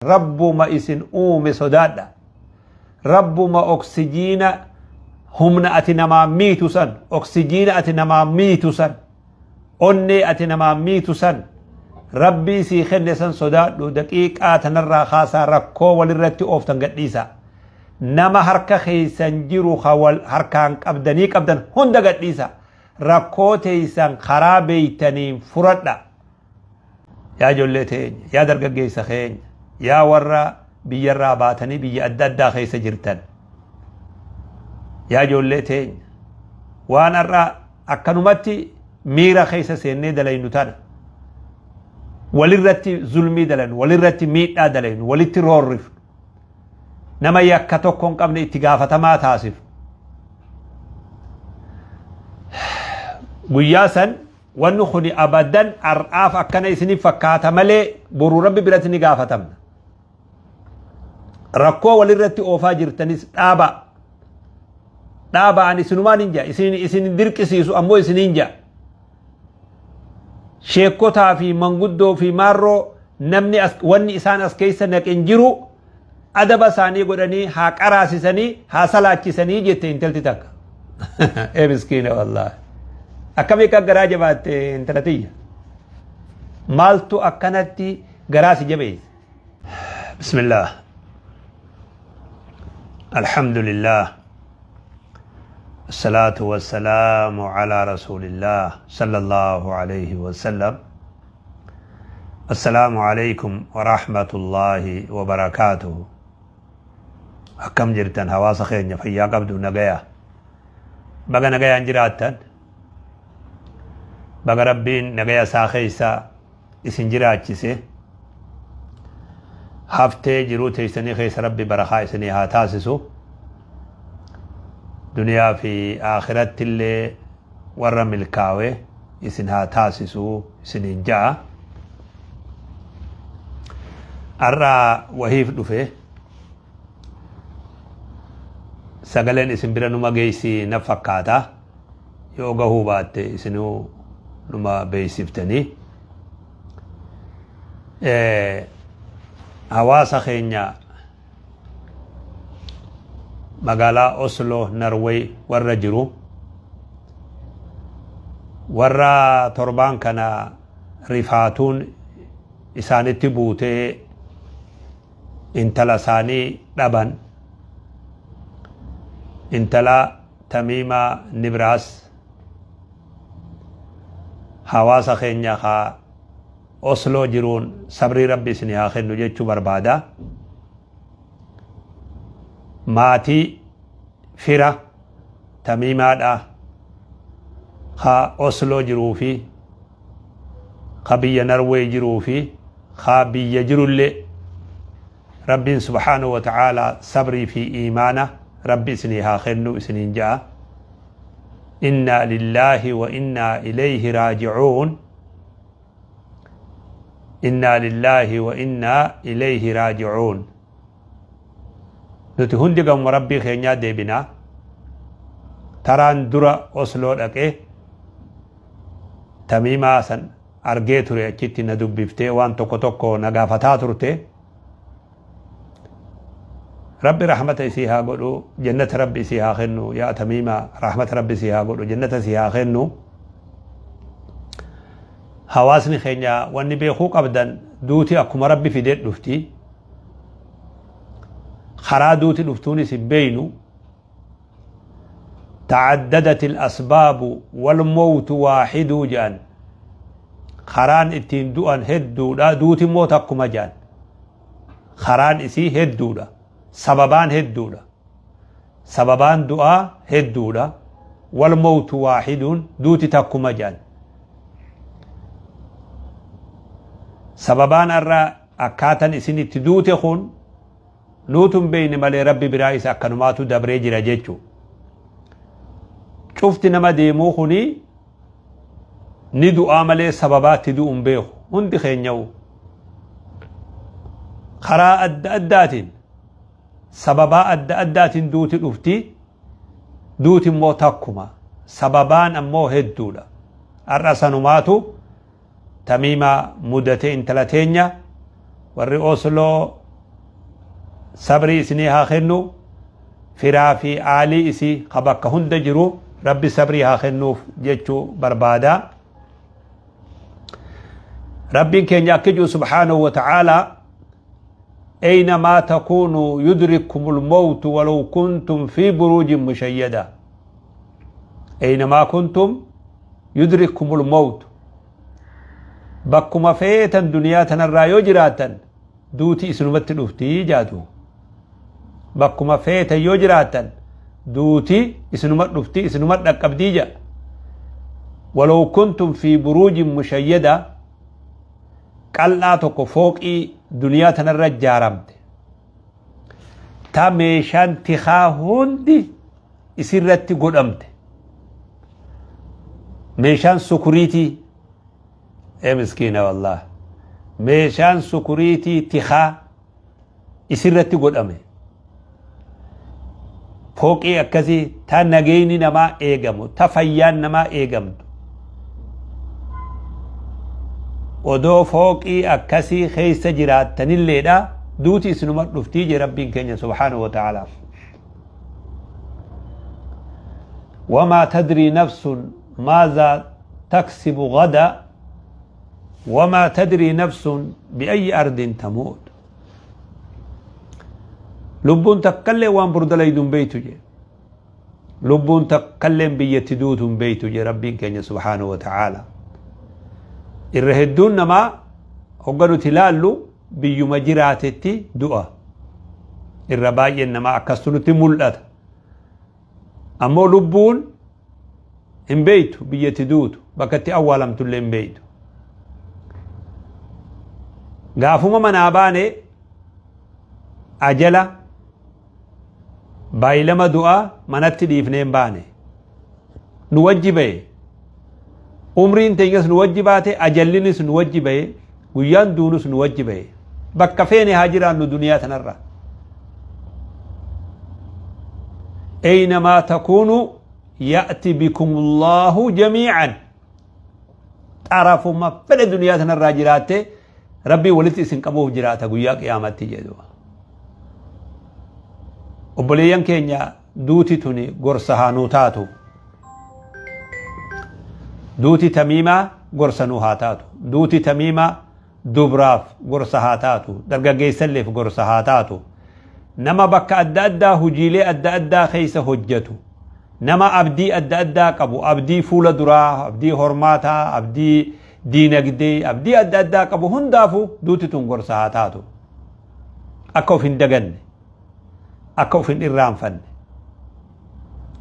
rabbuma isin uume sodaadha rabbuma oksijiina humna ati namaa miitu san oksijiina ati namaa miitu san onnee ati namaa miitu san rabbii sii kenne san sodaadhu daqiiqaa tanarraa kaasaa rakkoo walirratti ooftan gadhiisa nama harka keeysan jiru harkaan qabdan hunda gadhiisa rakkoo teeysan karaa beeytaniin furadha yaa ijoollee teenya yaa dargaggeessa keenya yaa warra biyyarraa baatanii biyya adda addaa keessa jirtan yaa ijoollee teenya waan har'a akkanumatti miira keessa seennee dalaynu tana walirratti zulmii dalaynu walirratti miidhaa dalaynu walitti roorrifnu nama yakka tokko hin qabne itti gaafatamaa taasifnu guyyaa san wanni kuni abadan ar'aaf akkana isiniif fakkaata malee boruu rabbi biratti ni gaafatamna rakkoo walirratti oofaa jirtanis dhaaba ani isinumaan hin jaa isin dirqisiisu ammoo isin hin jaa sheekotaa fi manguddoo fi maarroo namni wanni isaan as keessa naqin jiru adaba isaanii godhanii haa qaraasisanii haa salaachisanii jette intalti takka miskiina wallaahi akkamii akka garaa jabaatte intala tiyya maaltu akkanatti garaa si jabeesse bismillah alhamdulillah الصلاة والسلام على رسول الله صلى الله عليه وسلم السلام عليكم ورحمة الله وبركاته أكم جرتن هواس خير فيا قبض نجايا بقى نجايا انجراتن بقى ربين نجايا ساخيسا اسنجرات جسي هفته جروت سني خيس ربي برخاء سني هاتاسسو دنيا في آخرت اللي ورم الكاوي اسنها تاسسو سنين جاء أرى وهيف دفه سقلين اسم برا نما جيسي نفكاتا يوغا هو بات اسنو نما بيسيفتني هواسا خينيا magaalaa Oslo Norway warra jiru warra torbaan kana rifaatuun isaanitti buutee intala isaanii dhaban intala Tamiima Nibraas hawaasa keenya haa Oslo jiruun sabrii rabbi isinii haa kennu jechuu barbaada maatii fira Tamiimaadha ka Oslo jiruu fi ka biyya Norway jiruu fi ka biyya jirullee rabbiin subhaanahu wa ta'ala sabrii fi iimaana rabbi isinii haa kennu isiniin ja'a inna lillahi wa inna ilayhi raaji'uun inna lillahi wa inna ilayhi raaji'uun nuti hundi gamma rabbii keenyaa deebinaa taraan dura Osloo dhaqee Tamiimaa san argee ture achitti na dubbiftee waan tokko na gaafataa turte rabbi rahmata isii haa godhu jannata rabbi isii haa kennu yaa Tamiimaa rahmata rabbi isii haa godhu jannata isii haa kennu hawaasni keenya wanni beekuu qabdan duuti akkuma rabbi fidee dhufti خرادوت دفتونس بينو تعددت الأسباب والموت واحد جان خران اتين دوان هدو دا دوت موتكم جان خران اسي هدو دا سببان هدو دا سببان دعا هدو دا والموت واحد دوت تكم جان سببان الرا أكاتن اسني تدوت خون نوتم بين مالي ربي برايس أكنماتو دبريجي رجيتشو شفت نما ديمو خوني ندو آمالي سببات تدو أمبيخ هندي خينيو خرا أدات سببا أدات دوتي الأفتي دوتي موتاكما سببان أمو هدولا الرسانماتو تميما مدتين تلاتينيا وري أوسلو sabri isni haa kennu firaa fi aalii isii bakka hunda jiru rabbi sabri haa kennuuf jechuu barbaada rabbiin keenya akkijuu subhaanahu wa ta'aalaa أينما تكونوا يدرككم الموت ولو كنتم في بروج مشيدة أينما كنتم يدرككم الموت بكما فيتا دنيا تنرى يجراتا دوتي اسنمت الأفتي جاتو بكما فيتا يجراتا دوتي اسنمت الأفتي اسنمت الأبديجة ولو كنتم في بروج مشيدة قلنا تكو فوقي دنيا تنرى جارمت تا ميشان تخا هندي اسرت قدمت ميشان سكريتي اي مسكينة والله ميشان سكريتي تخا اسرت قدمت فوقي اكسي تا نغيني نما ايغمو تا فيان نما ايغمت ودو فوقي أكسي خيس جرات تنلي دا دوتي سنمت نفتيج ربين كينيا سبحانه وتعالى وما تدري نفس ماذا تكسب غدا وما تدري نفس بأي أرض تموت لبون تكلم وان بردليدون بيتو جي لبون تكلم بيتدوتون بيتو جي ربين كينيا سبحانه وتعالى الرهدون نما هقولوا تلالو بيوم جراتتي دعاء الرباي نما أكسروا تملأت أما لبون إن بيتو بيتدوت بكتي أولا متل إن بيتو غافوما من آباني أجلا بايلما دعاء منت ديفنين باني نوجبه umriin teenyas nu wajjibaate ajallinis nu wajjibaye guyyaan duunus nu wajjibaye bakka feene haa jiraannu duniyaa tanarra أينما تكونوا يأتي بكم الله جميعا تعرفوا ما فل الدنيا تنرى جراته ربي ولت اسن قبوه جراته قيا قيامت جدوا وبليان كينيا دوتي توني قرصها نوتاتو دوتي تميمة قرص نوهاتاتو دوتي تميمة دبراف قرص هاتاتو درقا قيسلف قرص هاتاتو نما بك أدى أدى هجيلي أدى أدى خيس هجتو نما أبدي أدى أدى قبو أبدي فول دراه أبدي هرماتا أبدي دينقدي أبدي أدى أدى قبو هندافو دوتي تون قرص هاتاتو أكو فين دقن أكو فين إرام فن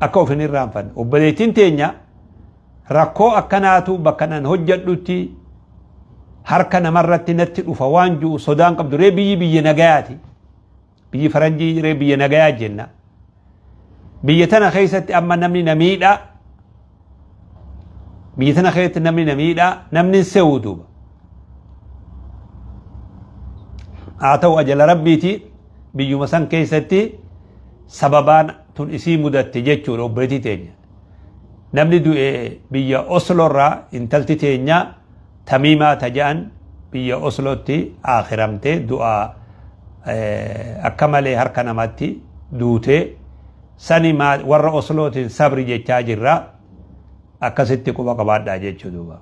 أكو فين إرام فن وبليتين تينيا rakkoo akkanaatu bakkanan hojjadhutti harka namarratti natti dhufa waan jiru sodaan qabdu ree biyyi nagayaati biyyi faranjii ree biyya nagayaa jenna biyya tana keessatti amma namni namiidha biyya tana keessatti namni namiidha namni sewuduba haa ta'u ajala rabbiiti biyyuma san keessatti sababaan tun isii mudatte jechuudha obboleettii teenya namni du'e biyya Oslorraa intalti teenya Tamiimaa tajaan biyya Oslotti akhiramte du'a akka malee harka namatti duute sani warra Oslootiin sabri jechaa jirra akkasitti quba qabaadhaa jechuudha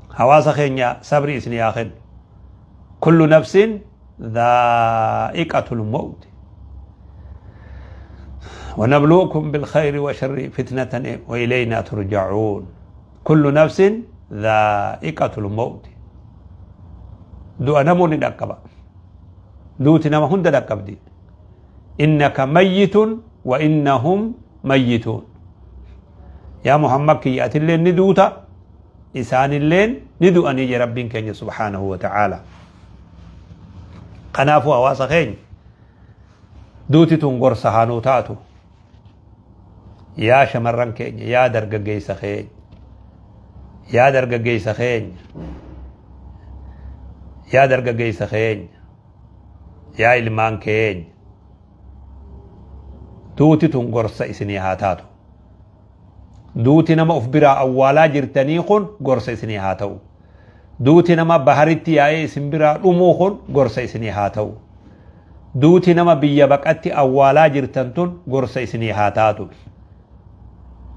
hawaasa keenya sabri isni haa kennu kullu nafsin dhaa'iqatul mawt ونبلوكم بالخير وشر فتنة وإلينا ترجعون كل نفس ذائقة الموت دو أنمون دكبا دوت نما هند دكب دي إنك ميت وإنهم ميتون يا محمد كي يأتي اللين ندوتا إسان اللين ندو أن يجي ربين كين سبحانه وتعالى قنافوا واسخين دوتي تنقر سهانو تاتو يا شمرن كين يا درققي سخين يا درققي سخين يا درققي سخين يا إلمان كين دوتي تنقرص إسني هاتاتو دوتي نما أفبرا أولا جرتنيخون قرص إسني هاتو دوتي نما بحرتي آي سنبرا رموخون قرص إسني هاتو دوتي نما بيا بقتي أولا جرتنتون غرسة إسني هاتاتو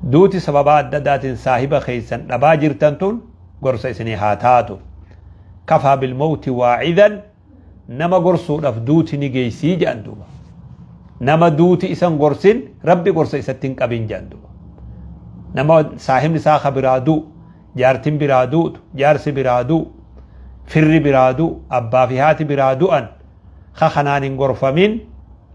دوتي سببات دادات صاحبة خيسا لبا جرتنتون غرسة إسني هاتاتو كفى بالموت واعذا نما غرسو رف دوتي نجيسي جاندوبا نما دوتي إسان غرسين ربي غرسة إساتين قبين جاندوبا نما صاحب نساخ برادو جارتين برادو جارس برادو فر برادو أبا في هاتي برادو أن خخنان غرفمين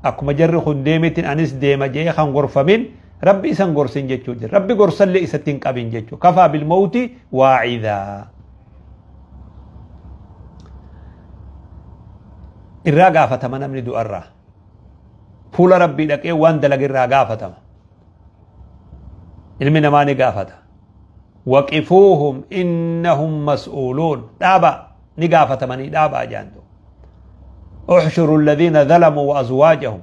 أكما جر خنديمتين أنس ديما جي خان غرفمين ربي إسان غرسين جيتشو ربي غرسل لي إساتين قبين جيتشو كفى بالموت واعذا الراقا فتما نمني دو الرا فول ربي لك إيه وان دلق الراقا فتما علمي نماني قافتا وقفوهم إنهم مسؤولون دابا نقافة مني دابا جاندو احشروا الذين ظلموا وأزواجهم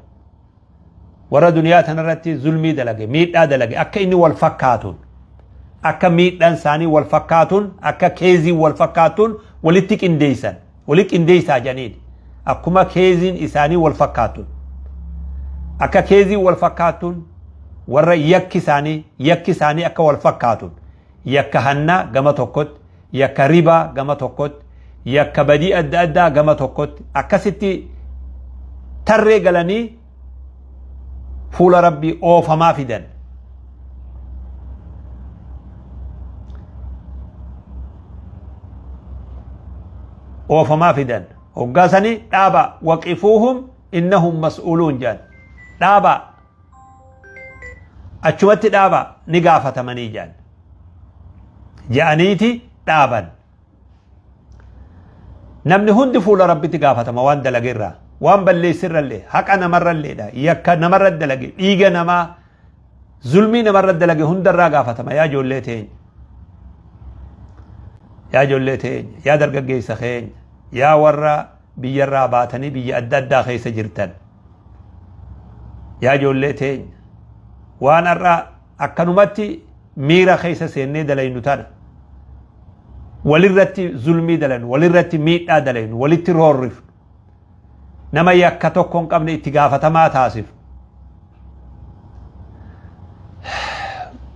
ورا دنياتنا رتي ظلمي دلقي ميت دلقي أكا إني والفكاتون أكا ميت إنساني والفكاتون أكا كيزي والفكاتون ولتك إنديسان ولك إنديسا جانين أكما كيزين إساني والفكاتون أكا كيزي والفكاتون warra yakki isaanii akka wal fakkaatun yakka hanna gama tokkot yakka riba gama tokkot yakka badii adda addaa gama tokkot akkasitti tarree galanii fuula rabbii oofamaa fidan hoggaasanii dhaaba waqifuuhum innahum mas'uuluun jaan dhaaba achumatti dhaaba ni gaafatamanii jaan ja'aniiti dhaaban namni hundi fuula rabbitti gaafatama waan dalageerraa waan balleessirrallee haqa namarralleedha yakka namarra dalage dhiiga namaa zulmii namarra dalage hundarraa gaafatama yaa ijoollee teenya yaa dargaggeessa keenya yaa warra biyyarraa baatanii biyya adda addaa keessa jirtan yaa ijoollee teenya waan arra akkanumatti miira keessa seennee dalaynu tana walirratti zulmii dalaynu walirratti miidhaa dalaynu walitti roorrifnu nama yakka tokko hin qabne itti gaafatamaa taasif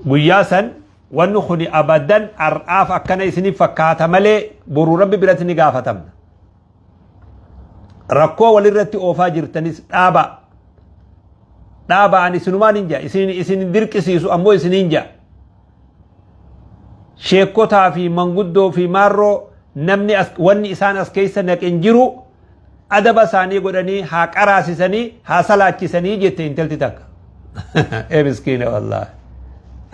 guyyaa san wanni kuni abadan ar'aaf akkana isinii fakkaata malee boruu rabbi biratti ni gaafatamna rakkoo walirratti oofaa jirtanis dhaaba an isinumaan hinja isin dirqisiisu ammoo isin hinja sheekotaa fi manguddoo fi maarroo namni wanni isaan as keessa naqen jiru adaba isaanii godhanii haa qaraasisanii haa salaachisanii jette intalti takka miskiina wallaahi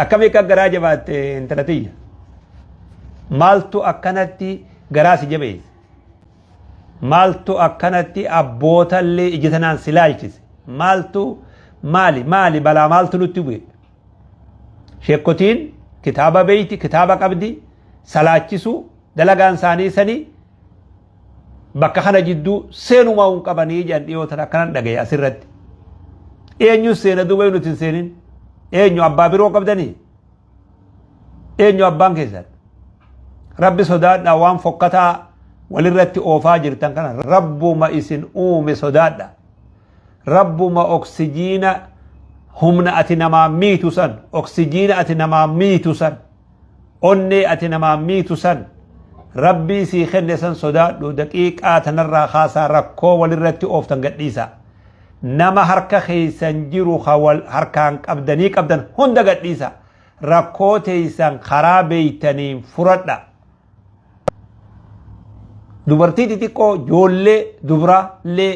akkamii akka garaa jabaatte intalatiyya maaltu akkanatti garaa si jabeesse maaltu akkanatti abbootallee ijitanaan si laalchise maaltu maali balaa maaltu nutti bu'e sheekotiin kitaaba beeyti kitaaba qabdi salaachisu dalagaan isaanii sanii bakka kana jidduu seenumaa hin qabanii jedhan dhiyootan akkanan dhagaye asirratti eenyu seena duuba nuti hin seenin eenyu abbaa biroo qabdanii eenyu abbaan keessan rabbi sodaadha waan fokkataa walirratti oofaa jirtan kana rabbuma isin uume sodaadha rabbuma oksijiina humna ati namaa miitu san oksijiina ati namaa miitu san onnee ati namaa miitu san rabbii sii kenne san sodaadhu daqiiqaa tanarraa kaasaa rakkoo walirratti ooftan gadhiisa nama harka keeysan jiru harkaan qabdan hunda gadhiisa rakkoo teeysan karaa beeytaniin furadha dubartii xixiqqoo joollee dubraallee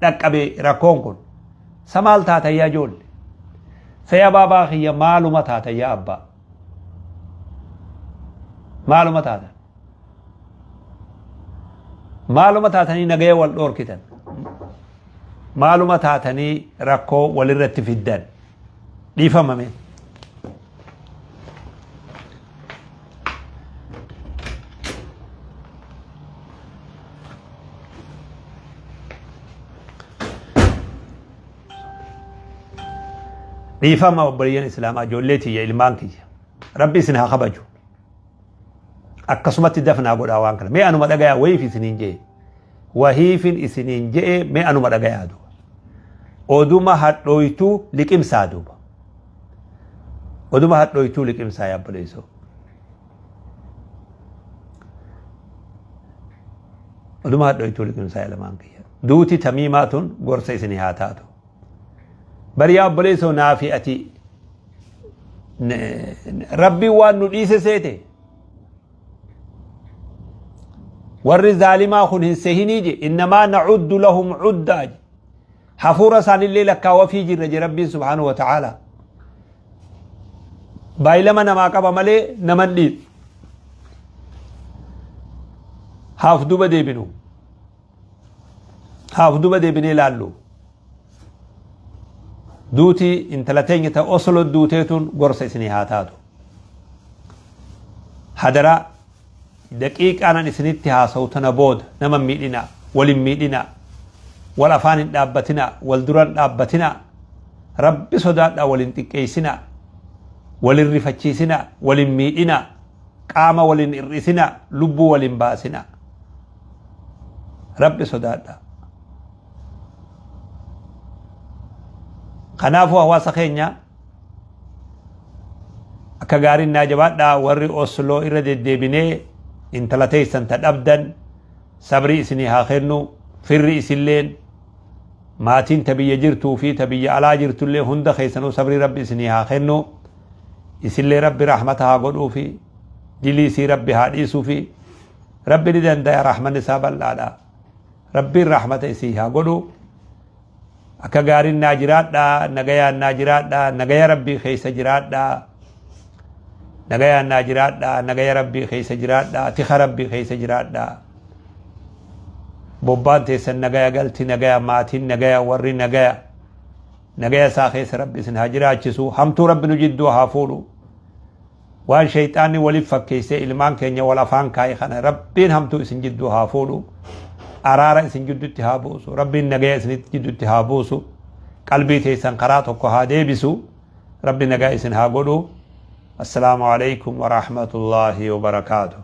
dhaqqabe rakkoon kun samaal taatayyaa joolle saya baabaa kiyya maaluma taatayyaa abbaa maaluma taatanii nagaya wal dhoorkitan maaluma taatanii rakkoo walirratti fiddan dhiifamame dhiifama obboleeyyan islaamaa ijoollee tiyya ilmaan kiyya rabbi isin haa kabaju akkasumatti dafnaa godhaa waan kana mee anuma dhagayaa wayiif isiniin jee wahiifin isiniin je'e mee anuma dhagayaa duuba oduma hadhooytuu liqimsaa duuba oduma hadhooytuu liqimsaa yaabboleessoo oduma hadhooytuu liqimsaa ilamaan kiyya duuti tamiimaatun gorsa isinii haa taatu bari yaabboleessoo naafi ati rabbiin waan nu dhiise seete warri zaalimaa kun hin sehinii je innamaa nacuddu lahum cuddaa je hafuura isaanillee lakkaawwa fi jirra je rabbiin subhaanahu wa ta'aalaa baay'ilama namaa qaba malee naman dhiisu haaf duba deebinu haaf duba deebinee laallu duuti intala teenya ta oslo duuteetun gorsa isinii haa taatu hadara daqiiqaanan isinitti haasawtana booda nama miidhina walin miidhina wal afaan hin dhaabbatina wal duran dhaabbatina rabbi sodaadha walin xiqqeessina walin rifachiisina walin miidhina qaama walin irrisina lubbuu walin baasina rabbi sodaadha kanaafu hawaasa keenya akka gaariin naa jabaadha warri osloo irra deddeebinee intala teessan ta dhabdan sabrii isinii haa kennu firri isilleen maatiin ta biyya jirtuu fi ta biyya alaa jirtullee hunda keessanuu sabrii rabbi isinii haa kennu isillee rabbi rahmata haa godhuu fi dilii isii rabbi haa dhiisuu fi rabbi ni dandaya rahmanni isaa bal'aadha rabbiin rahmata isii haa godhu akka gaariin naa jiraadha nagayaan naa jiraadha nagaya rabbii keessa jiraadha nagayaan naa jiraadha nagaya rabbii keessa jiraadha tika rabbii keessa jiraadha bobbaan teessan nagaya galti nagaya maatiin nagaya warri nagaya nagaya isaa keessa rabbi isin haa jiraachisu hamtuu rabbi nu jidduu haa fuudhu waan shayxaanni waliif fakkeessee ilmaan keenya wal afaan kaa'e kana rabbiin hamtuu isin jidduu haa fuudhu araara isin jidduutti haa buusu rabbiin nagaya isin jidduutti haa buusu qalbii teessan karaa tokko haa deebisu rabbi nagaya isin haa godhu السلام عليكم ورحمة الله وبركاته